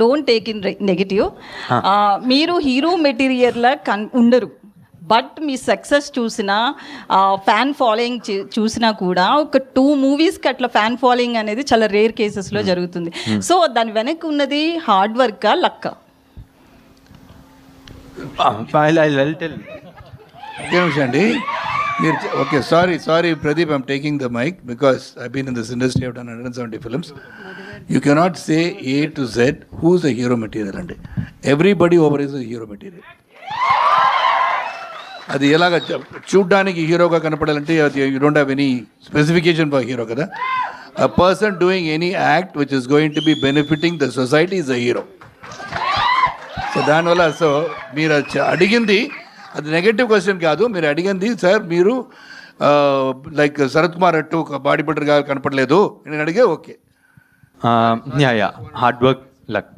Don't take in negative. మీరు hero మెటీరియల్లా ఉండరు, but me success చూసినా ఫ్యాన్ ఫాలోయింగ్ చూసినా కూడా ఒక 2 మూవీస్కి అట్లా ఫ్యాన్ ఫాలోయింగ్ అనేది చాలా రేర్ కేసెస్లో జరుగుతుంది. సో దాని వెనక్కి ఉన్నది హార్డ్ వర్కా లక్క? అండి మీరు okay, sorry Pradeep, I'm taking the mic because I been in this industry, I've done 170 films. You cannot say A to Z who's the hero material అండి. Everybody over is the hero material. అది ఎలాగ చూడ్డానికి హీరోగా కనపడాలంటే అది you don't have any specification for hero కదా. A person doing any act which is going to be benefiting the society is a hero. So దానివల్ల మీరు అడిగింది అది నెగటివ్ క్వశ్చన్ కాదు. మీరు అడిగింది సార్ మీరు లైక్ శరత్ కుమార్ అట్టు ఒక బాడీ బిల్డర్గా కనపడలేదు నేను అడిగే. Okay, hard work, luck.